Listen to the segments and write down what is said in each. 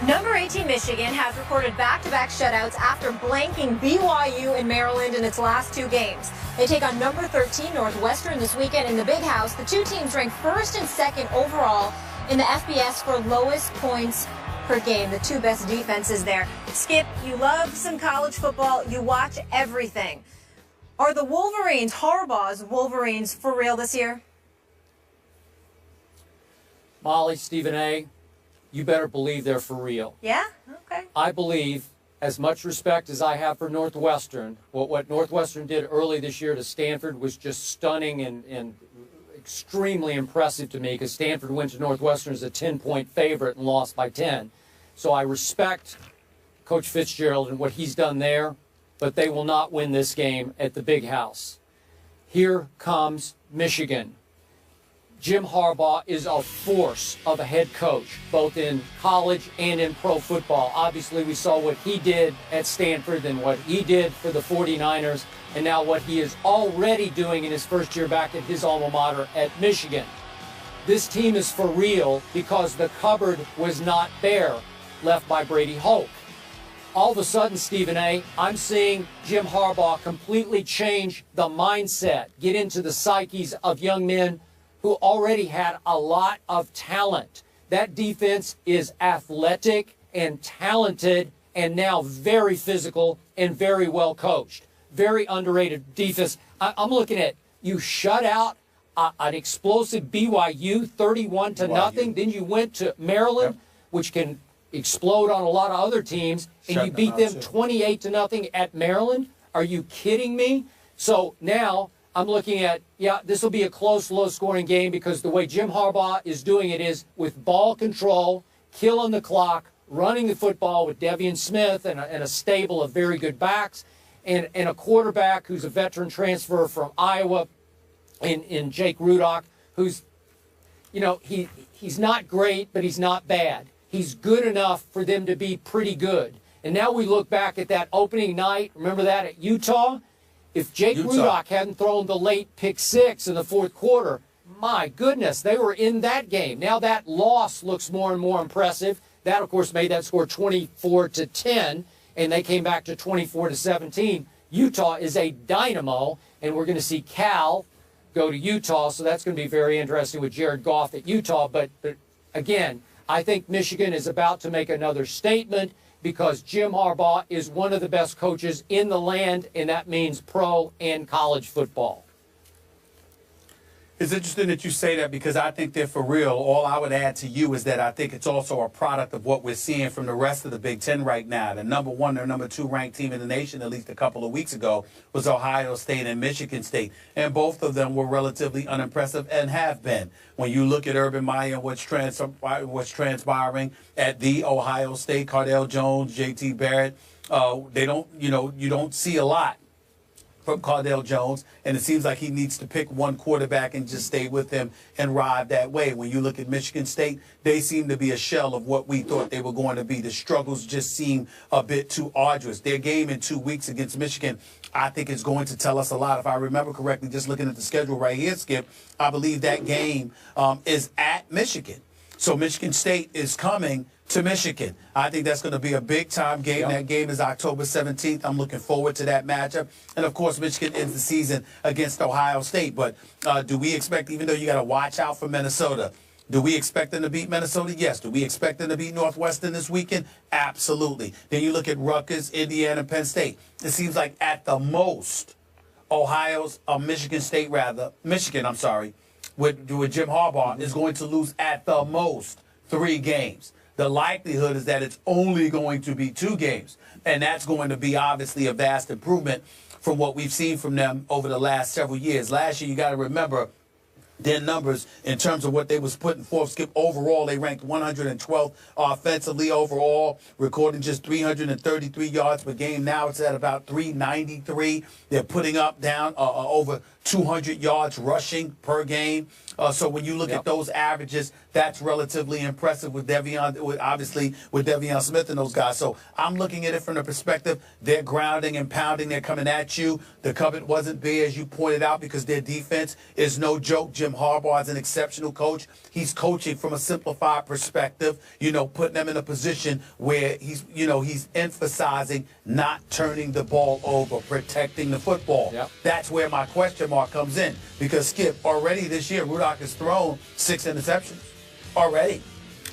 Number 18 Michigan has recorded back-to-back shutouts after blanking BYU and Maryland in its last two games. They take on number 13 Northwestern this weekend in the Big House. The two teams ranked first and second overall in the FBS for lowest points per game, the two best defenses there. Skip, you love some college football. You watch everything. Are the Wolverines, Harbaugh's Wolverines, for real this year? Molly, Stephen A., you better believe they're for real. Yeah? Okay. I believe, as much respect as I have for Northwestern, what Northwestern did early this year to Stanford was just stunning and extremely impressive to me, because Stanford went to Northwestern as a 10-point favorite and lost by 10. So I respect Coach Fitzgerald and what he's done there, but they will not win this game at the Big House. Here comes Michigan. Jim Harbaugh is a force of a head coach, both in college and in pro football. Obviously, we saw what he did at Stanford and what he did for the 49ers, and now what he is already doing in his first year back at his alma mater at Michigan. This team is for real because the cupboard was not bare, left by Brady Hoke. All of a sudden, Stephen A., I'm seeing Jim Harbaugh completely change the mindset, get into the psyches of young men who already had a lot of talent. That defense is athletic and talented and now very physical and very well coached. Very underrated defense. I'm looking at you shut out an explosive BYU 31-0. Then you went to Maryland, which can explode on a lot of other teams, and you beat them 28-0 at Maryland. Are you kidding me? So now I'm looking at, yeah, this will be a close, low-scoring game because the way Jim Harbaugh is doing it is with ball control, killing the clock, running the football with Devian Smith and a stable of very good backs, and a quarterback who's a veteran transfer from Iowa in Jake Rudock, who's, you know, he's not great, but he's not bad. He's good enough for them to be pretty good. And now we look back at that opening night, remember that at Utah? If Jake Rudock hadn't thrown the late pick six in the fourth quarter, my goodness, they were in that game. Now that loss looks more and more impressive. That, of course, made that score 24-10, and they came back to 24-17. Utah is a dynamo, and we're going to see Cal go to Utah, so that's going to be very interesting with Jared Goff at Utah. But again, I think Michigan is about to make another statement, because Jim Harbaugh is one of the best coaches in the land, and that means pro and college football. It's interesting that you say that, because I think they're for real. All I would add to you is that I think it's also a product of what we're seeing from the rest of the Big Ten right now. The number one or number two ranked team in the nation, at least a couple of weeks ago, was Ohio State and Michigan State. And both of them were relatively unimpressive and have been. When you look at Urban Meyer and what's transpiring at the Ohio State, Cardale Jones, J.T. Barrett, you don't see a lot from Cardale Jones, and it seems like he needs to pick one quarterback and just stay with him and ride that way. When you look at Michigan State, they seem to be a shell of what we thought they were going to be. The struggles just seem a bit too arduous. Their game in 2 weeks against Michigan, I think, is going to tell us a lot. If I remember correctly, just looking at the schedule right here, Skip, I believe that game is at Michigan. So Michigan State is coming to Michigan. I think that's going to be a big-time game. Yep. That game is October 17th. I'm looking forward to that matchup. And, of course, Michigan ends the season against Ohio State. But do we expect, even though you got to watch out for Minnesota, do we expect them to beat Minnesota? Yes. Do we expect them to beat Northwestern this weekend? Absolutely. Then you look at Rutgers, Indiana, and Penn State. It seems like at the most, Michigan, with Jim Harbaugh is going to lose at the most 3 games. The likelihood is that it's only going to be 2 games, and that's going to be obviously a vast improvement from what we've seen from them over the last several years. Last year, you got to remember their numbers in terms of what they was putting forth. Skip, overall, they ranked 112th offensively overall, recording just 333 yards per game. Now it's at about 393. They're putting up over 200 yards rushing per game. So when you look at those averages, that's relatively impressive with obviously with Devion Smith and those guys. So I'm looking at it from the perspective, they're grounding and pounding, they're coming at you. The cover wasn't there, as you pointed out, because their defense is no joke. Jim Harbaugh is an exceptional coach. He's coaching from a simplified perspective, putting them in a position where he's emphasizing not turning the ball over, protecting the football. That's where my question mark comes in, because Skip, already this year, Rudock has thrown 6 interceptions already.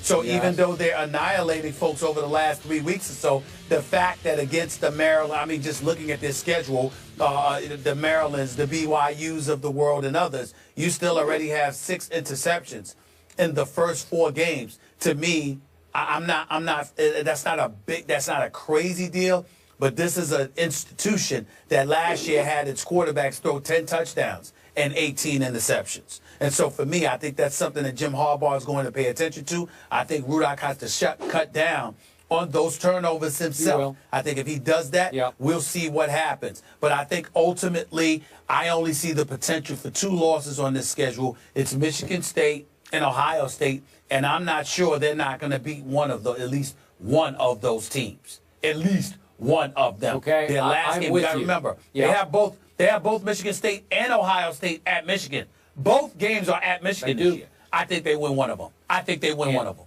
So even though they're annihilating folks over the last 3 weeks or so, the fact that against the Maryland, just looking at their schedule, the Marylands, the BYUs of the world and others, you still already have 6 interceptions in the first 4 games. To me, that's not a crazy deal, but this is an institution that last year had its quarterbacks throw 10 touchdowns and 18 interceptions. And so for me, I think that's something that Jim Harbaugh is going to pay attention to. I think Rudock has to cut down on those turnovers himself. I think if he does that, we'll see what happens. But I think ultimately, I only see the potential for 2 losses on this schedule. It's Michigan State and Ohio State, and I'm not sure they're not going to beat at least one of those teams. At least one of them. Okay, their last game, you got to remember, they have both Michigan State and Ohio State at Michigan. Both games are at Michigan this year. I think they win one of them.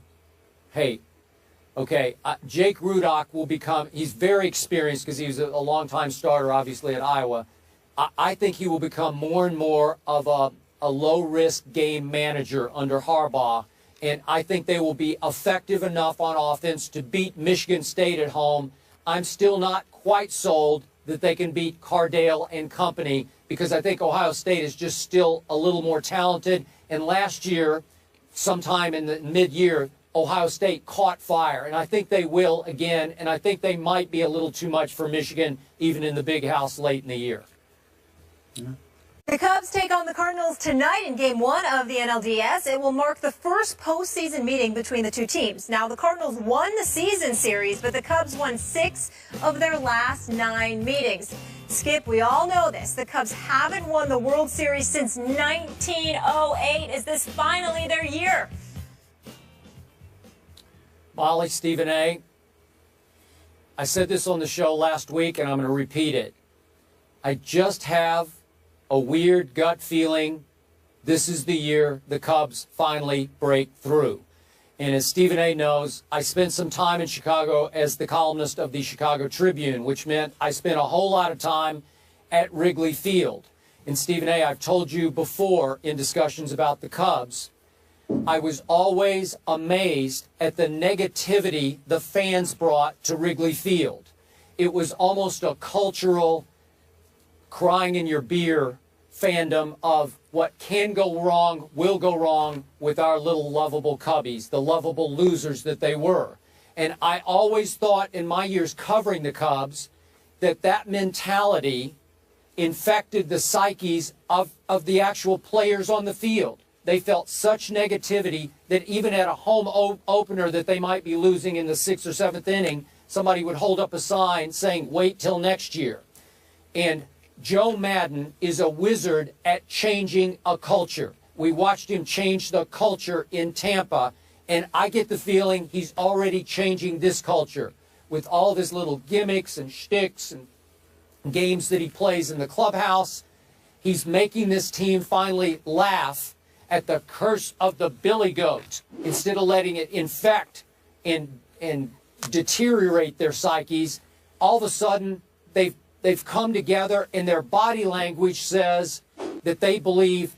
Hey, okay, Jake Rudock will become, he's very experienced because he was a longtime starter, obviously, at Iowa. I think he will become more and more of a low-risk game manager under Harbaugh, and I think they will be effective enough on offense to beat Michigan State at home. I'm still not quite sold that they can beat Cardale and company, because I think Ohio State is just still a little more talented. And last year, sometime in the mid-year, Ohio State caught fire, and I think they will again, and I think they might be a little too much for Michigan, even in the big house late in the year. The Cubs take on the Cardinals tonight in Game 1 of the NLDS. It will mark the first postseason meeting between the two teams. Now, the Cardinals won the season series, but the Cubs won 6 of their last 9 meetings. Skip, we all know this. The Cubs haven't won the World Series since 1908. Is this finally their year? Molly, Stephen A., I said this on the show last week, and I'm going to repeat it. I just have a weird gut feeling this is the year the Cubs finally break through. And as Stephen A. knows, I spent some time in Chicago as the columnist of the Chicago Tribune, which meant I spent a whole lot of time at Wrigley Field. And Stephen A., I've told you before in discussions about the Cubs, I was always amazed at the negativity the fans brought to Wrigley Field. It was almost a cultural crying in your beer fandom of what can go wrong, will go wrong with our little lovable Cubbies, the lovable losers that they were. And I always thought in my years covering the Cubs that mentality infected the psyches of the actual players on the field. They felt such negativity that even at a home opener that they might be losing in the 6th or 7th inning, somebody would hold up a sign saying, wait till next year. And Joe Madden is a wizard at changing a culture. We watched him change the culture in Tampa, and I get the feeling he's already changing this culture with all of his little gimmicks and shticks and games that he plays in the clubhouse. He's making this team finally laugh at the curse of the billy goat instead of letting it infect and deteriorate their psyches. All of a sudden, they've come together, and their body language says that they believe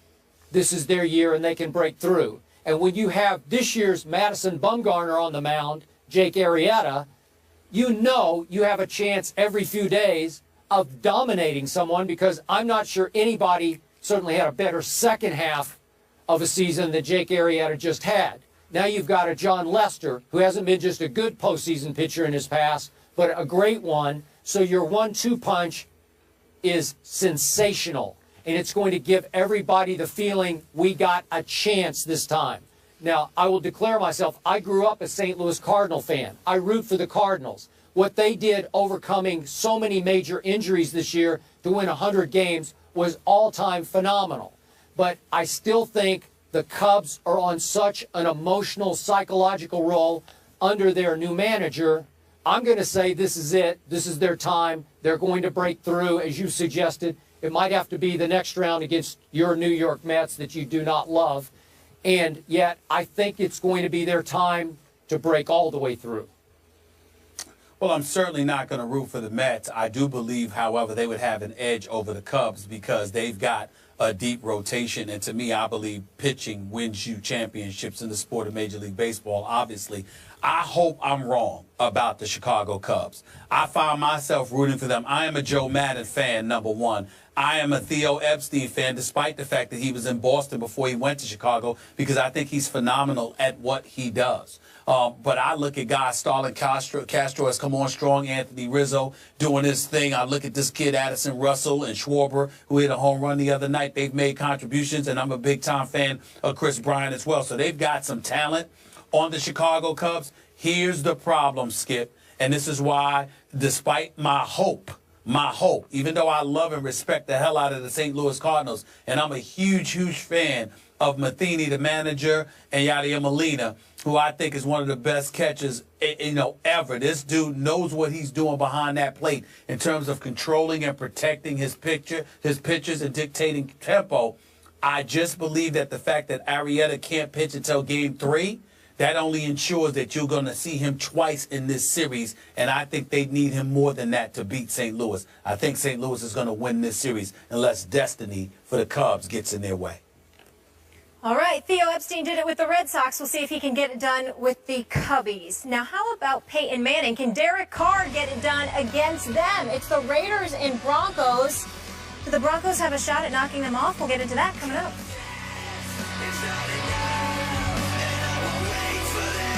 this is their year and they can break through. And when you have this year's Madison Bumgarner on the mound, Jake Arrieta, you know you have a chance every few days of dominating someone, because I'm not sure anybody certainly had a better second half of a season that Jake Arrieta just had. Now you've got a John Lester, who hasn't been just a good postseason pitcher in his past, but a great one. So your 1-2 punch is sensational, and it's going to give everybody the feeling we got a chance this time. Now, I will declare myself, I grew up a St. Louis Cardinal fan. I root for the Cardinals. What they did overcoming so many major injuries this year to win 100 games was all-time phenomenal. But I still think the Cubs are on such an emotional, psychological roll under their new manager. I'm going to say this is it. This is their time. They're going to break through, as you suggested. It might have to be the next round against your New York Mets that you do not love. And yet, I think it's going to be their time to break all the way through. Well, I'm certainly not going to root for the Mets. I do believe, however, they would have an edge over the Cubs because they've got a deep rotation. And to me, I believe pitching wins you championships in the sport of Major League Baseball, obviously. I hope I'm wrong about the Chicago Cubs. I find myself rooting for them. I am a Joe Madden fan, number one. I am a Theo Epstein fan, despite the fact that he was in Boston before he went to Chicago, because I think he's phenomenal at what he does. But I look at guys, Starlin Castro has come on strong, Anthony Rizzo doing his thing. I look at this kid, Addison Russell and Schwarber, who hit a home run the other night. They've made contributions, and I'm a big-time fan of Chris Bryant as well. So they've got some talent on the Chicago Cubs. Here's the problem, Skip, and this is why, despite my hope, even though I love and respect the hell out of the St. Louis Cardinals, and I'm a huge fan of Matheny, the manager, and Yadier Molina, who I think is one of the best catchers, ever. This dude knows what he's doing behind that plate in terms of controlling and protecting his pitches and dictating tempo. I just believe that the fact that Arrieta can't pitch until Game 3, that only ensures that you're going to see him twice in this series, and I think they need him more than that to beat St. Louis. I think St. Louis is going to win this series unless destiny for the Cubs gets in their way. All right, Theo Epstein did it with the Red Sox. We'll see if he can get it done with the Cubbies. Now, how about Peyton Manning? Can Derek Carr get it done against them? It's the Raiders and Broncos. Do the Broncos have a shot at knocking them off? We'll get into that coming up.